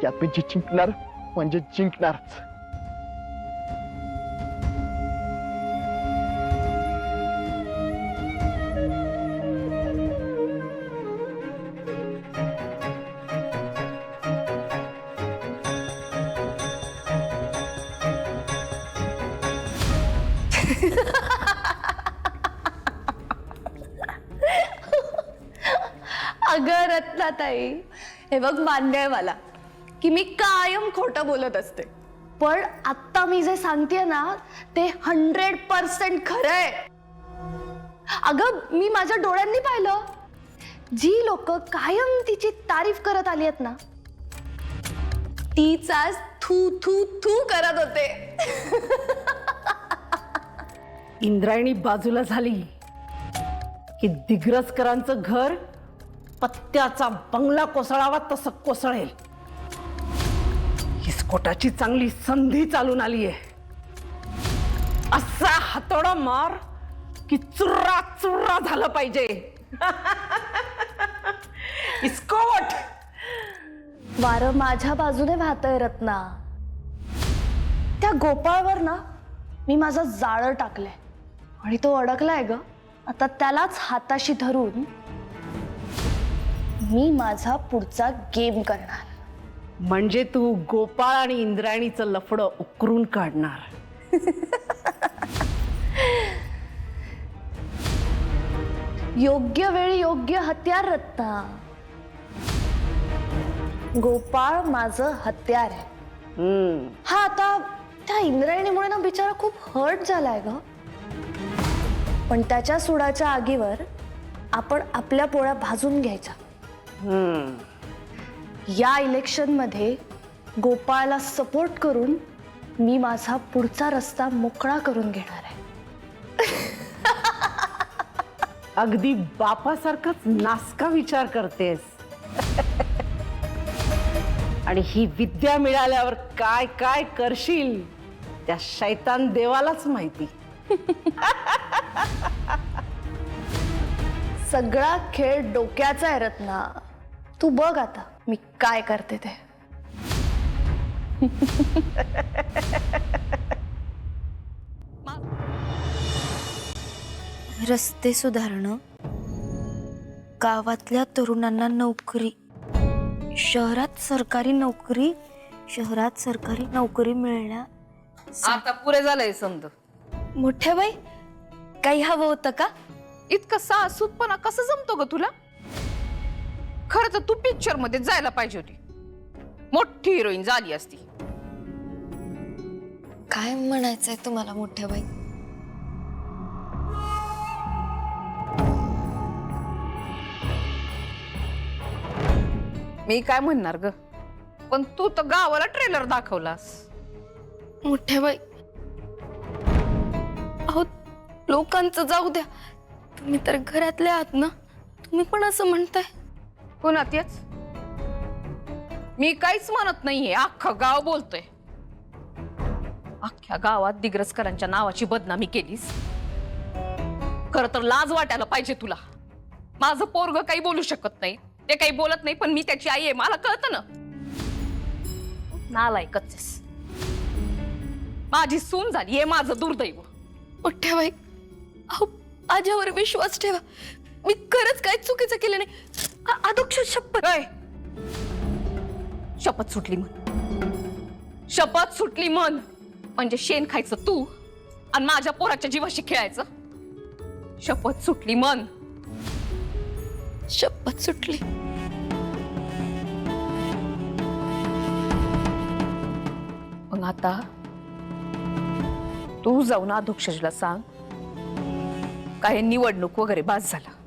यापैकी जिंकणार म्हणजे जिंकणारच. अगं रत्नाताई, हे बघ मान्य आहे मला की मी कायम खोटं बोलत असते, पण आता मी जे सांगतेय ना ते 100% खरं आहे. अगं मी माझ्या डोळ्यांनी पाहिलं, जी लोक कायम तिची तारीफ करत आली आहेत ना तीच आज थू थू थू करत होते. इंद्रायणी बाजूला झाली की दिग्रसकरांचं घर पत्त्याचा बंगला कोसळावा तसं कोसळेल. हिसकोटाची चांगली संधी चालून आली आहे. असा हातोडा मार की चुर्रा चुर्रा झालं पाहिजे. हिसकोट वारं माझ्या बाजूने वाहतय रत्ना. त्या गोपाळवर ना मी माझं जाळं टाकलंय आणि तो अडकलाय ग. आता त्यालाच हाताशी धरून मी माझा पुढचा गेम करणार. म्हणजे तू गोपाळ आणि इंद्रायणीचं लफडं उकरून काढणार. योग्य वेळी योग्य हत्यार रत्ना. गोपाळ माझं हत्यार आहे. हा आता त्या इंद्रायणीमुळे ना बिचारा खूप हर्ट झालाय ग, पण त्याच्या सुडाच्या आगीवर आपण आपल्या पोळ्या भाजून घ्यायच्या. या इलेक्शन मध्ये गोपाळला सपोर्ट करून मी माझा पुढचा रस्ता मोकळा करून घेणार आहे. अगदी बापासारखाच नासका विचार करतेस. आणि ही विद्या मिळाल्यावर काय काय करशील त्या शैतान देवालाच माहिती. सगळा खेळ डोक्याचा आहे रत्ना. तू बघ आता मी काय करते ते. रस्ते सुधारणं, गावातल्या तरुणांना नोकरी, शहरात सरकारी नोकरी, शहरात सरकारी नोकरी मिळण्या. आता पुरे झालंय समज. मोठ्या बाई, काही हवं होतं का? इतकं सासूतपणा कसं जमतो ग तुला? खरं तर तू पिक्चर मध्ये जायला पाहिजे होती. मोठी हिरोईन झाली असती. काय म्हणायचंय तुम्हाला मोठ्या बाई? मी काय म्हणणार ग, पण तू तर गावाला ट्रेलर दाखवलास. मोठ्या बाई, अहो लोकांचं जाऊ द्या, तुम्ही तर घरातले आहात ना, तुम्ही पण असं म्हणताय. पुन्हा तेच. मी काहीच म्हणत नाहीये, अख्खं गाव बोलतोय. अख्ख्या गावात दिग्रसकरांच्या नावाची बदनामी केलीस. खर तर लाज वाटायला पाहिजे तुला. माझं पोरग काही बोलू शकत नाही, ते काही बोलत नाही, पण मी त्याची आई आहे, मला कळतं ना. नालायकच आहेस. माझी सून झाली हे माझं दुर्दैव. मोठ्या बाई, अहो माझ्यावर विश्वास ठेवा, मी खरंच काही चुकीचं केलं नाही. अदोक्ष शपथ. शपथ सुटली म्हण. शपथ सुटली म्हण. म्हणजे शेण खायचं तू आणि माझ्या पोराच्या जीवाशी खेळायचं. शपथ सुटली म्हण. शपथ सुटली. मग आता तू जाऊन अधोक्षजला सांग काय निवडणूक वगैरे बास झाला.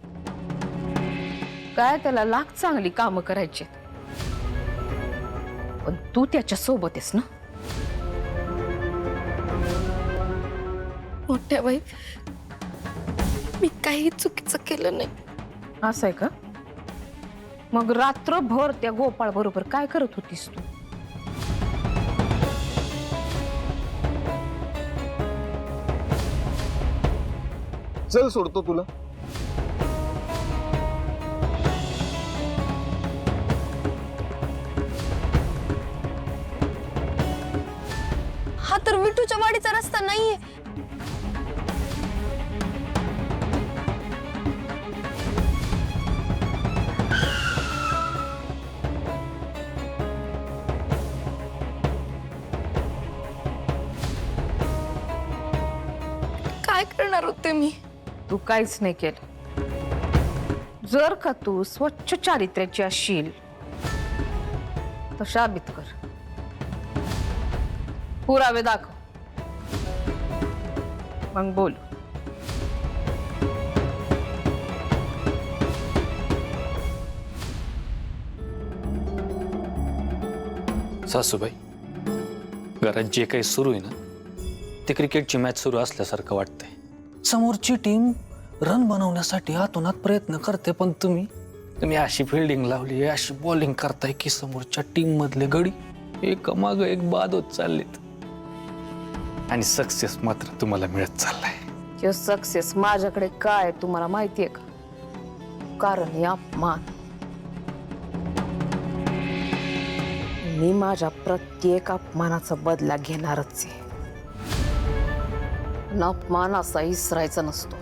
काय त्याला लाख चांगली कामं करायची, पण तू त्याच्या सोबत आहेस ना. मोठ्या बाई, मी काही चुकीचं केलं नाही. असं आहे का? मग रात्रभर त्या गोपाळ बरोबर काय करत होतीस तू? चल सोडतो तुला. तर विठूच्या वाडीचा रस्ता नाहीये. काय करणार होते मी? तू काहीच नाही केलं. जर का तू स्वच्छ चारित्र्याची असशील तर साबित कर, पुरावे दाखव, मग बोल. सासूबाई, घरात जे काही सुरू आहे ना ते क्रिकेटची मॅच सुरू असल्यासारखं वाटतंय. समोरची टीम रन बनवण्यासाठी आतोनात प्रयत्न करते, पण तुम्ही अशी फिल्डिंग लावली, अशी बॉलिंग करताय की समोरच्या टीम मधले गडी एक माग एक बाद होत चाललेत आणि सक्सेस मात्र तुम्हाला मिळत चाललाय. हे सक्सेस माझ्याकडे काय तुम्हाला माहितीये का? कारण हे अपमान. मी माझ्या प्रत्येक अपमानाचा बदला घेणारच आहे. पण अपमान असा इसरायचा नसतो,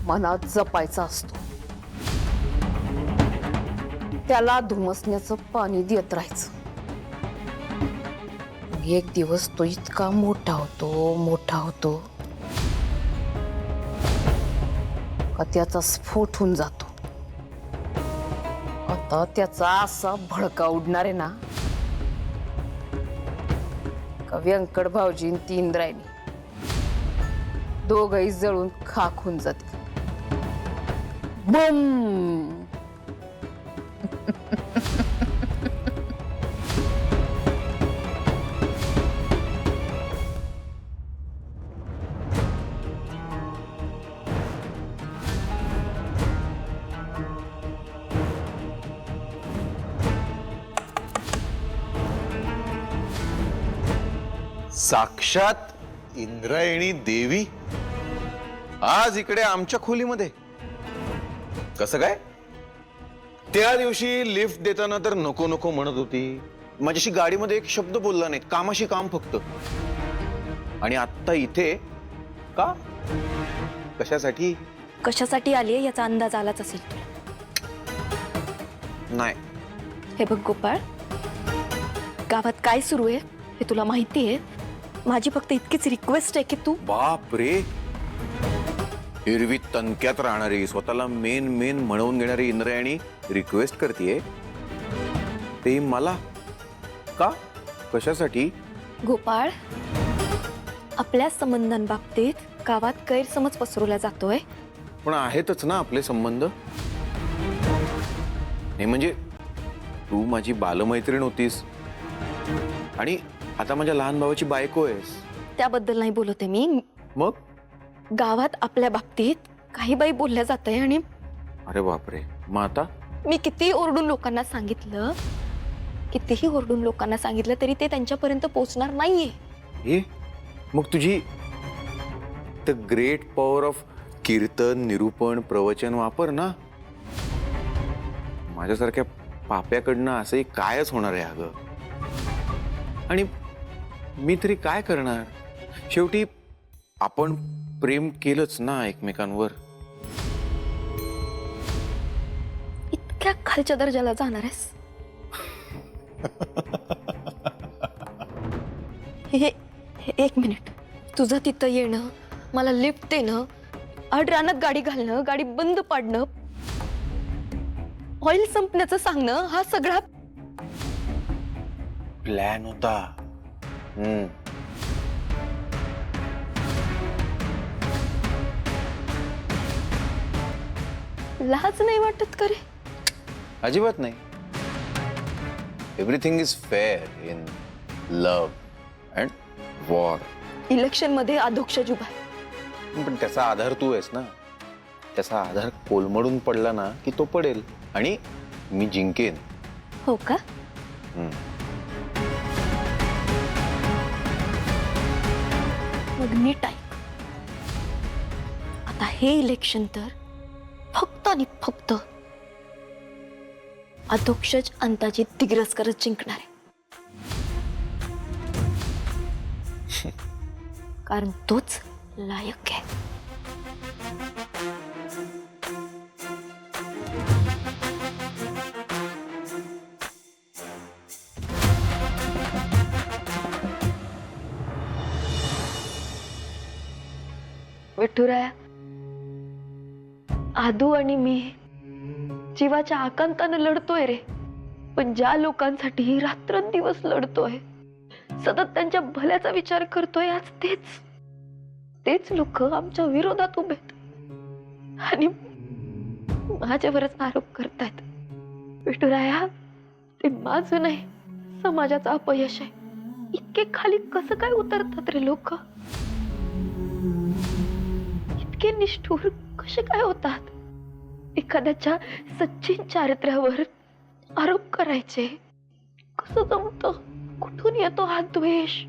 मनात जपायचा असतो. त्याला धुमसण्याचं पाणी देत राहायचं. एक दिवस तो इतका मोठा होतो का त्याचा स्फोट होऊन जातो. आता त्याचा असा भडका उडणार आहे ना का व्यंकट भाऊजी आणि ती इंद्रायणी दोघही जळून खाक होऊन जातील. बूम. साक्षात इंद्रायणी देवी आज इकडे आमच्या खोलीमध्ये. कसं काय? त्या दिवशी लिफ्ट देताना तर नको नको म्हणत होती, माझ्याशी गाडीमध्ये एक शब्द बोलला नाही, कामाशी काम फक्त. आणि आत्ता इथे का? कशासाठी? कशासाठी आलीये याचा अंदाज आलाच असेल तुला. नाही. हे बघ गोपाळ, गावात काय सुरू आहे हे तुला माहिती आहे. माझी फक्त इतकीच रिक्वेस्ट आहे की तू. बाप रे, एरवी तणक्यात राहणारी, स्वतःला मेन म्हणवून घेणारी इंद्रायणी रिक्वेस्ट करतेय, ते मला का? कशासाठी? गोपाळ, आपल्या संबंधांबाबतीत गावात गैरसमज पसरवला जातोय. पण आहेतच ना आपले संबंध. हे म्हणजे तू माझी बालमैत्रीण होतीस आणि आता माझ्या लहान भावाची बायको आहेस. त्याबद्दल नाही बोलत आहे मी. मग गावात आपल्या बाबतीत काही बाई बोलल्या जात आहे. आणि अरे बापरे, मग आता? मी कितीही ओरडून लोकांना सांगितलं तरी ते त्यांच्यापर्यंत पोहोचणार नाहीये. हे मग तुझी द ग्रेट पॉवर ऑफ कीर्तन, निरूपण, प्रवचन वापर ना. माझ्यासारख्या पाप्याकडनं असंही कायच होणार आहे अगं. आणि मी तरी काय करणार? शेवटी आपण प्रेम केलंच ना एकमेकांवर. इतक्या खालच्या दर्जाला जाणार आहेस? हे एक मिनिट, तुझं तिथं येणं, मला लिफ्ट देणं, आड रानात गाडी घालणं, गाडी बंद पाडणं, ऑइल संपण्याचं सांगणं, हा सगळा प्लॅन होता. लाज नाही वाटत का रे? अजिबात नाही. Everything is fair in love and war. Election मध्ये अध्यक्ष उभा आहे. पण त्याचा आधार तू आहेस ना. त्याचा आधार कोलमडून पडला ना की तो पडेल आणि मी जिंकेन. हो का? मग नीट ऐक. आता हे इलेक्शन तर फक्त आणि फक्त अध्यक्षच अंताची दिग्रस करत जिंकणार आहे. कारण तोच लायक आहे. विठुराया, आदू आणि मी जीवाच्या आकांतानं लढतोय रे. पण ज्या लोकांसाठी रात्रंदिवस लढतोय, सतत त्यांच्या भल्याचा विचार करतोय, आज तेच लोक आमच्या विरोधात उभेत आणि माझ्यावरच आरोप करतायत. विठुराया, ते माझं नाही, समाजाचं अपयश आहे. इतके खाली कसं काय उतरतात रे लोक? इतके निष्ठुर कसे काय होतात? एखाद्याच्या सच्चिन चारित्र्यावर आरोप करायचे कसं जमतं? कुठून येतो हा द्वेष,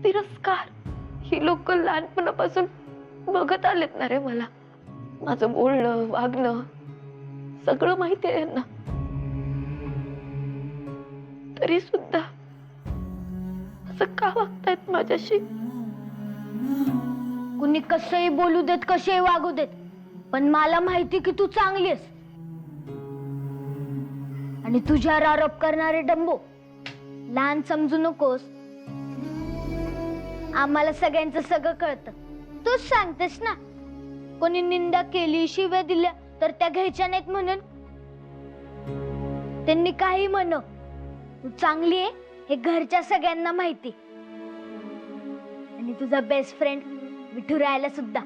तिरस्कार? ही लोक लहानपणापासून बघत आलेत ना रे मला. माझं बोलणं, वागणं सगळं माहिती आहे यांना. तरी सुद्धा असं का वागतायत माझ्याशी? कुणी कसंही बोलू देत, कसेही वागू देत, पण मला माहिती की तू चांगली आहेस. आणि तुझ्यावर आरोप करणारे डंबो लहान समजू नकोस. आम्हाला सगळ्यांचं सगळं कळतं. तूच सांगतेस ना, कोणी निंदा केली, शिव्या दिल्या तर त्या घ्यायच्या नाहीत म्हणून. त्यांनी काही म्हण, तू चांगली आहे हे घरच्या सगळ्यांना माहिती. आणि तुझा बेस्ट फ्रेंड विठुरायाला सुद्धा.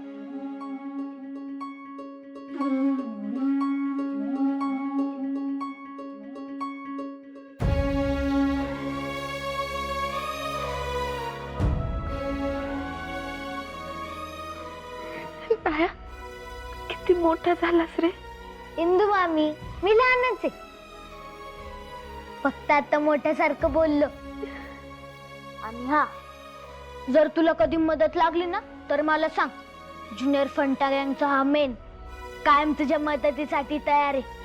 राया, किती मोठा झालास रे. इंदू मामी, मी लहानच आहे, फक्त आता मोठ्यासारखं बोललो. आणि हा, जर तुला कधी मदत लागली ना तर मला सांग. ज्युनियर फंटा गँगचा हा मेन कायम तुझ्या मदतीसाठी तयार आहे.